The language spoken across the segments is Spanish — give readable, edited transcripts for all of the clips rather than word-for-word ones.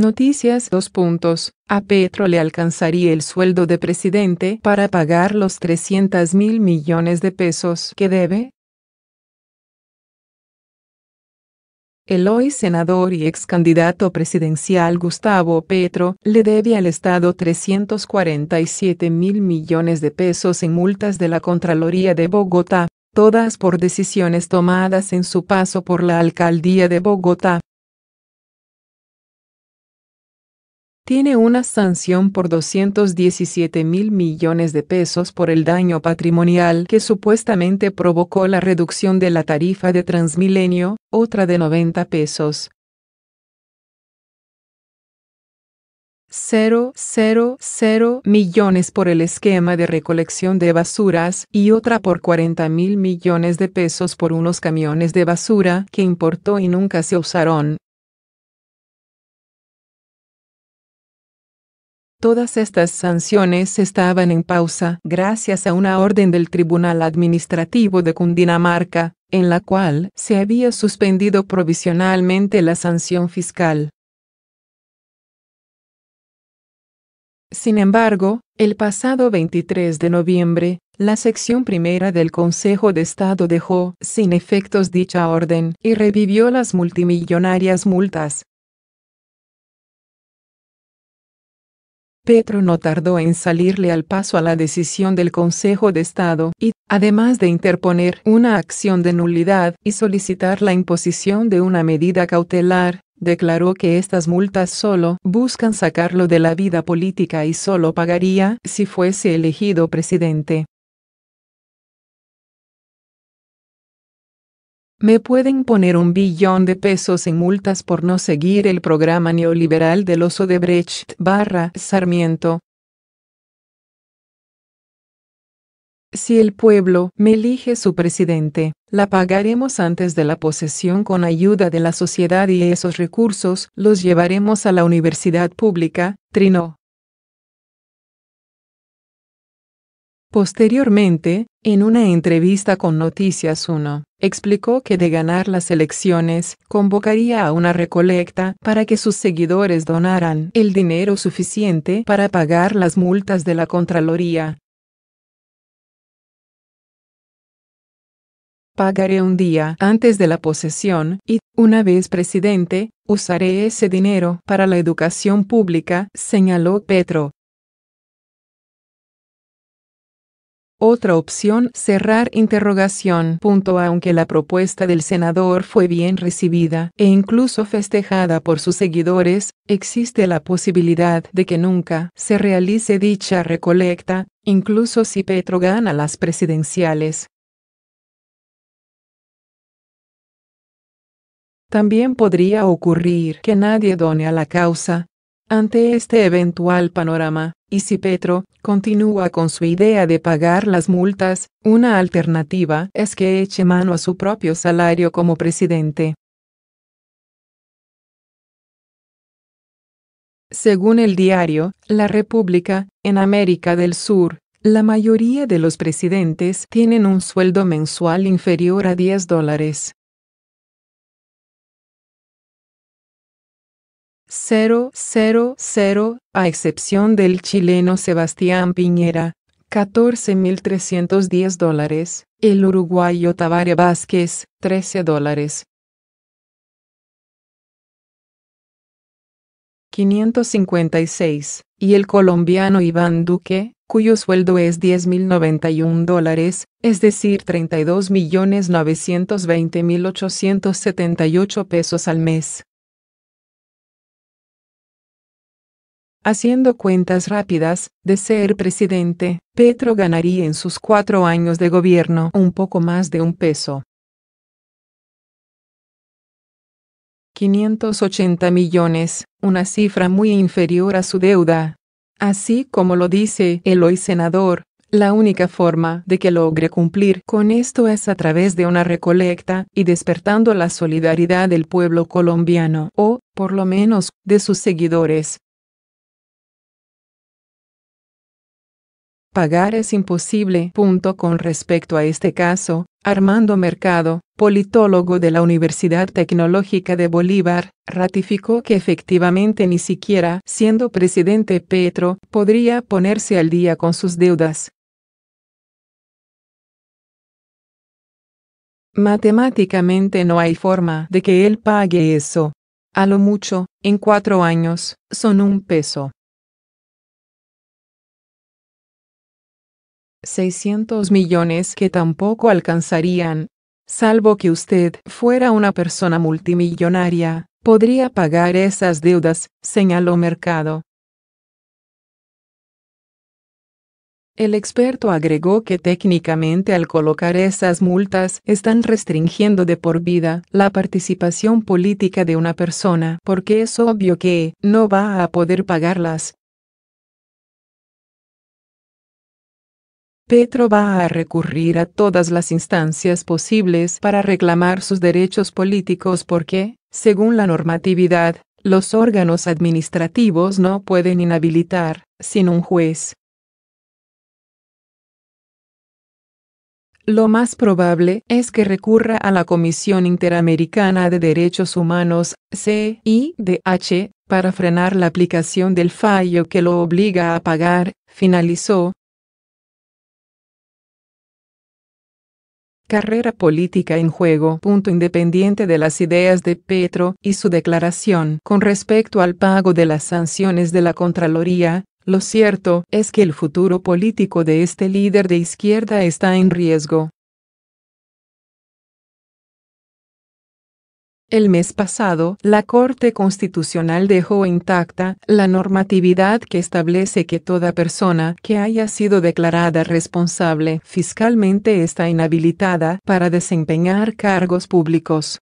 Noticias 2 puntos. A Petro le alcanzaría el sueldo de presidente para pagar los 300.000 millones de pesos que debe. El hoy senador y ex candidato presidencial Gustavo Petro le debe al Estado 347.000 millones de pesos en multas de la Contraloría de Bogotá, todas por decisiones tomadas en su paso por la alcaldía de Bogotá. Tiene una sanción por 217.000 millones de pesos por el daño patrimonial que supuestamente provocó la reducción de la tarifa de Transmilenio, otra de 90 pesos. 0,000 millones por el esquema de recolección de basuras y otra por 40.000 millones de pesos por unos camiones de basura que importó y nunca se usaron. Todas estas sanciones estaban en pausa gracias a una orden del Tribunal Administrativo de Cundinamarca, en la cual se había suspendido provisionalmente la sanción fiscal. Sin embargo, el pasado 23 de noviembre, la sección primera del Consejo de Estado dejó sin efectos dicha orden y revivió las multimillonarias multas. Petro no tardó en salirle al paso a la decisión del Consejo de Estado y, además de interponer una acción de nulidad y solicitar la imposición de una medida cautelar, declaró que estas multas solo buscan sacarlo de la vida política y solo pagaría si fuese elegido presidente. Me pueden poner 1 billón de pesos en multas por no seguir el programa neoliberal de los Odebrecht/Sarmiento. Si el pueblo me elige su presidente, la pagaremos antes de la posesión con ayuda de la sociedad y esos recursos los llevaremos a la universidad pública, trinó. Posteriormente, en una entrevista con Noticias 1, explicó que de ganar las elecciones, convocaría a una recolecta para que sus seguidores donaran el dinero suficiente para pagar las multas de la Contraloría. Pagaré un día antes de la posesión y, una vez presidente, usaré ese dinero para la educación pública, señaló Petro. Otra opción, cerrar interrogación. Aunque la propuesta del senador fue bien recibida e incluso festejada por sus seguidores, existe la posibilidad de que nunca se realice dicha recolecta, incluso si Petro gana las presidenciales. También podría ocurrir que nadie done a la causa. Ante este eventual panorama, y si Petro continúa con su idea de pagar las multas, una alternativa es que eche mano a su propio salario como presidente. Según el diario La República, en América del Sur, la mayoría de los presidentes tienen un sueldo mensual inferior a $10. 0,000, a excepción del chileno Sebastián Piñera, $14.310, el uruguayo Tabaré Vázquez, $13. 556, y el colombiano Iván Duque, cuyo sueldo es $10.091, es decir 32.920.878 pesos al mes. Haciendo cuentas rápidas, de ser presidente, Petro ganaría en sus 4 años de gobierno un poco más de $1. 580 millones, una cifra muy inferior a su deuda. Así como lo dice el hoy senador, la única forma de que logre cumplir con esto es a través de una recolecta y despertando la solidaridad del pueblo colombiano o, por lo menos, de sus seguidores. pagar es imposible. Con respecto a este caso, Armando Mercado, politólogo de la Universidad Tecnológica de Bolívar, ratificó que efectivamente ni siquiera siendo presidente Petro podría ponerse al día con sus deudas. Matemáticamente no hay forma de que él pague eso. A lo mucho, en 4 años, son $1. 600 millones que tampoco alcanzarían. Salvo que usted fuera una persona multimillonaria, podría pagar esas deudas, señaló Mercado. El experto agregó que técnicamente al colocar esas multas están restringiendo de por vida la participación política de una persona porque es obvio que no va a poder pagarlas. Petro va a recurrir a todas las instancias posibles para reclamar sus derechos políticos porque, según la normatividad, los órganos administrativos no pueden inhabilitar, sin un juez. Lo más probable es que recurra a la Comisión Interamericana de Derechos Humanos, CIDH, para frenar la aplicación del fallo que lo obliga a pagar, finalizó. Carrera política en juego. Independiente de las ideas de Petro y su declaración con respecto al pago de las sanciones de la Contraloría, lo cierto es que el futuro político de este líder de izquierda está en riesgo. El mes pasado, la Corte Constitucional dejó intacta la normatividad que establece que toda persona que haya sido declarada responsable fiscalmente está inhabilitada para desempeñar cargos públicos.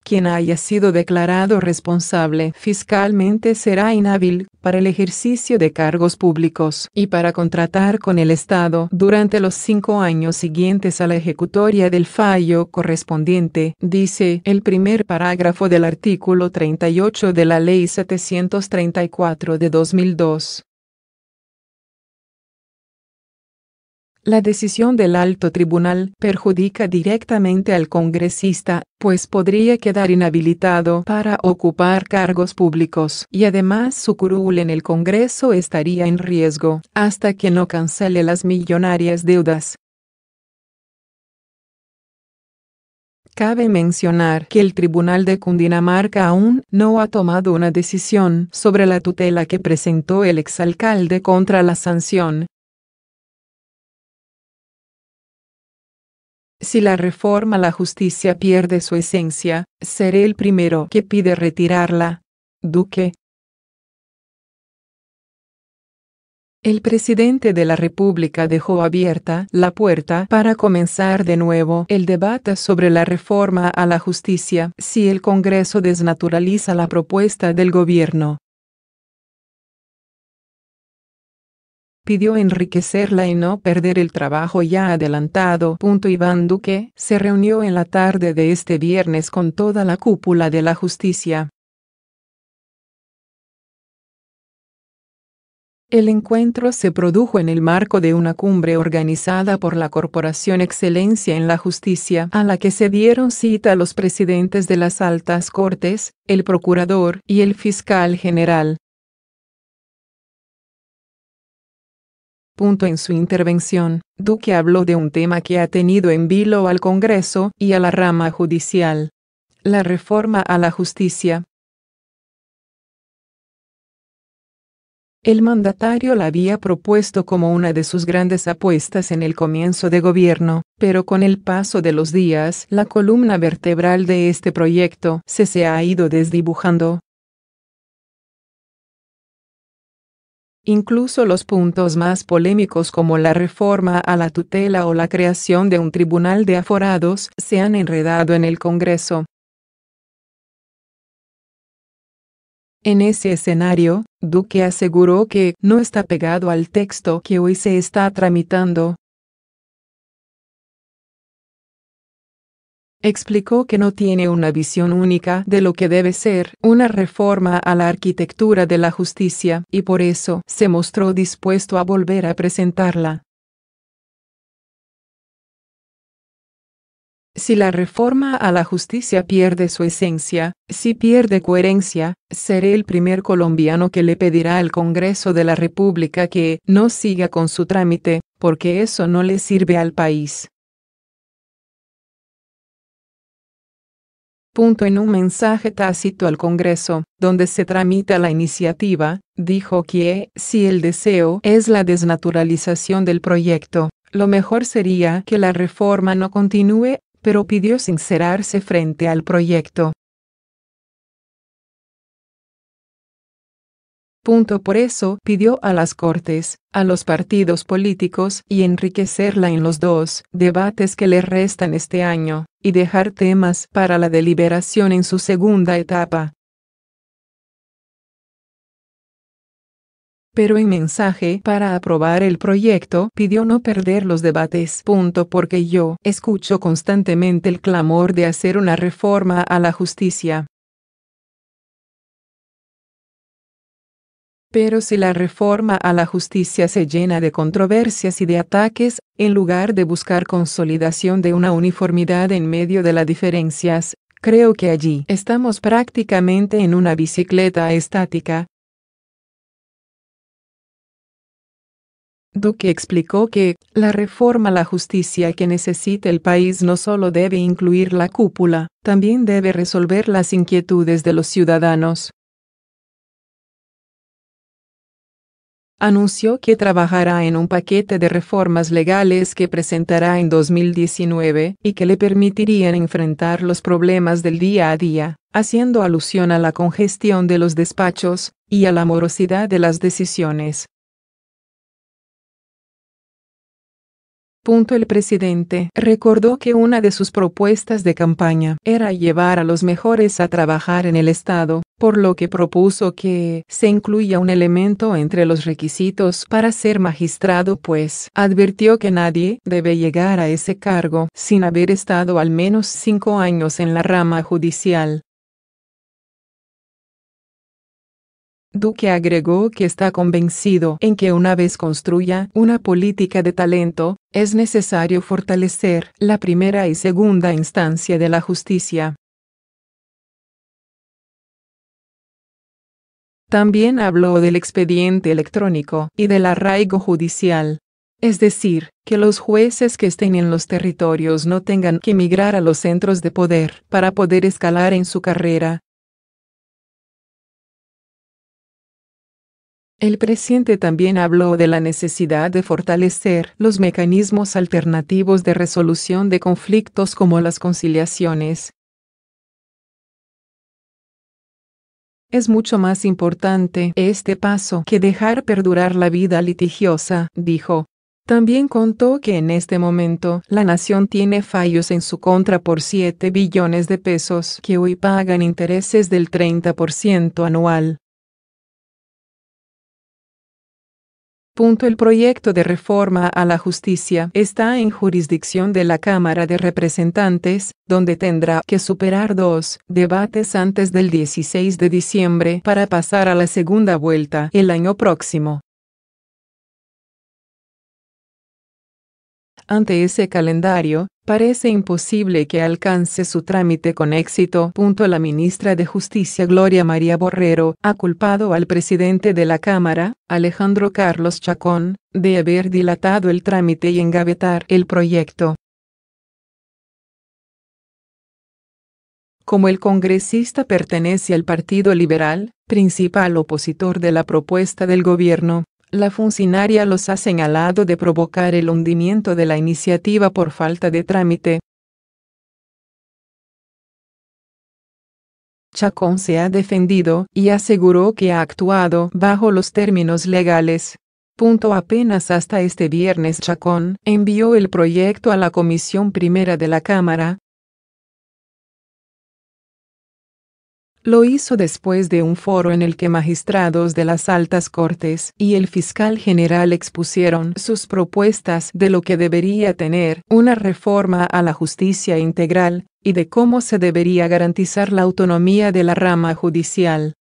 Quien haya sido declarado responsable fiscalmente será inhábil para el ejercicio de cargos públicos y para contratar con el Estado durante los 5 años siguientes a la ejecutoria del fallo correspondiente, dice el primer parágrafo del artículo 38 de la Ley 734 de 2002. La decisión del alto tribunal perjudica directamente al congresista, pues podría quedar inhabilitado para ocupar cargos públicos y además su curul en el Congreso estaría en riesgo hasta que no cancele las millonarias deudas. Cabe mencionar que el Tribunal de Cundinamarca aún no ha tomado una decisión sobre la tutela que presentó el exalcalde contra la sanción. Si la reforma a la justicia pierde su esencia, seré el primero que pide retirarla. Duque. El presidente de la República dejó abierta la puerta para comenzar de nuevo el debate sobre la reforma a la justicia si el Congreso desnaturaliza la propuesta del gobierno. Pidió enriquecerla y no perder el trabajo ya adelantado. Iván Duque se reunió en la tarde de este viernes con toda la cúpula de la justicia. El encuentro se produjo en el marco de una cumbre organizada por la Corporación Excelencia en la Justicia, a la que se dieron cita los presidentes de las altas cortes, el procurador y el fiscal general. En su intervención, Duque habló de un tema que ha tenido en vilo al Congreso y a la rama judicial: la reforma a la justicia. El mandatario la había propuesto como una de sus grandes apuestas en el comienzo de gobierno, pero con el paso de los días la columna vertebral de este proyecto se ha ido desdibujando. Incluso los puntos más polémicos como la reforma a la tutela o la creación de un tribunal de aforados se han enredado en el Congreso. En ese escenario, Duque aseguró que no está pegado al texto que hoy se está tramitando. Explicó que no tiene una visión única de lo que debe ser una reforma a la arquitectura de la justicia, y por eso se mostró dispuesto a volver a presentarla. Si la reforma a la justicia pierde su esencia, si pierde coherencia, seré el primer colombiano que le pedirá al Congreso de la República que no siga con su trámite, porque eso no le sirve al país. En un mensaje tácito al Congreso, donde se tramita la iniciativa, dijo que, si el deseo es la desnaturalización del proyecto, lo mejor sería que la reforma no continúe, pero pidió sincerarse frente al proyecto. Por eso pidió a las Cortes, a los partidos políticos y enriquecerla en los 2 debates que le restan este año, y dejar temas para la deliberación en su segunda etapa. Pero en mensaje para aprobar el proyecto pidió no perder los debates. Porque yo escucho constantemente el clamor de hacer una reforma a la justicia. Pero si la reforma a la justicia se llena de controversias y de ataques, en lugar de buscar consolidación de una uniformidad en medio de las diferencias, creo que allí estamos prácticamente en una bicicleta estática. Duque explicó que la reforma a la justicia que necesita el país no solo debe incluir la cúpula, también debe resolver las inquietudes de los ciudadanos. Anunció que trabajará en un paquete de reformas legales que presentará en 2019 y que le permitirían enfrentar los problemas del día a día, haciendo alusión a la congestión de los despachos y a la morosidad de las decisiones. El presidente recordó que una de sus propuestas de campaña era llevar a los mejores a trabajar en el Estado, por lo que propuso que se incluya un elemento entre los requisitos para ser magistrado, pues advirtió que nadie debe llegar a ese cargo sin haber estado al menos 5 años en la rama judicial. Duque agregó que está convencido en que una vez construya una política de talento, es necesario fortalecer la primera y segunda instancia de la justicia. También habló del expediente electrónico y del arraigo judicial. Es decir, que los jueces que estén en los territorios no tengan que migrar a los centros de poder para poder escalar en su carrera. El presidente también habló de la necesidad de fortalecer los mecanismos alternativos de resolución de conflictos como las conciliaciones. Es mucho más importante este paso que dejar perdurar la vida litigiosa, dijo. También contó que en este momento la nación tiene fallos en su contra por 7 billones de pesos que hoy pagan intereses del 30% anual. El proyecto de reforma a la justicia está en jurisdicción de la Cámara de Representantes, donde tendrá que superar 2 debates antes del 16 de diciembre para pasar a la segunda vuelta el año próximo. Ante ese calendario, parece imposible que alcance su trámite con éxito. La ministra de Justicia Gloria María Borrero ha culpado al presidente de la Cámara, Alejandro Carlos Chacón, de haber dilatado el trámite y engavetar el proyecto. Como el congresista pertenece al Partido Liberal, principal opositor de la propuesta del gobierno, la funcionaria los ha señalado de provocar el hundimiento de la iniciativa por falta de trámite. Chacón se ha defendido y aseguró que ha actuado bajo los términos legales. Apenas hasta este viernes Chacón envió el proyecto a la Comisión Primera de la Cámara. Lo hizo después de un foro en el que magistrados de las altas cortes y el fiscal general expusieron sus propuestas de lo que debería tener una reforma a la justicia integral, y de cómo se debería garantizar la autonomía de la rama judicial.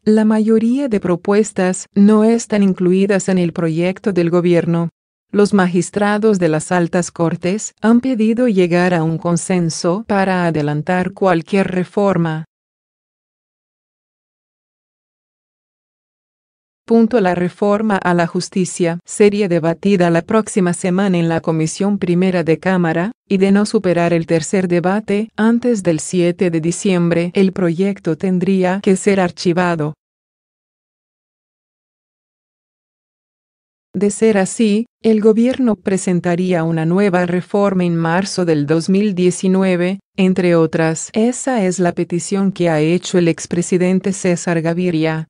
La mayoría de propuestas no están incluidas en el proyecto del gobierno. Los magistrados de las altas cortes han pedido llegar a un consenso para adelantar cualquier reforma. La reforma a la justicia sería debatida la próxima semana en la Comisión Primera de Cámara, y de no superar el tercer debate antes del 7 de diciembre, el proyecto tendría que ser archivado. De ser así, el gobierno presentaría una nueva reforma en marzo del 2019, entre otras. Esa es la petición que ha hecho el expresidente César Gaviria.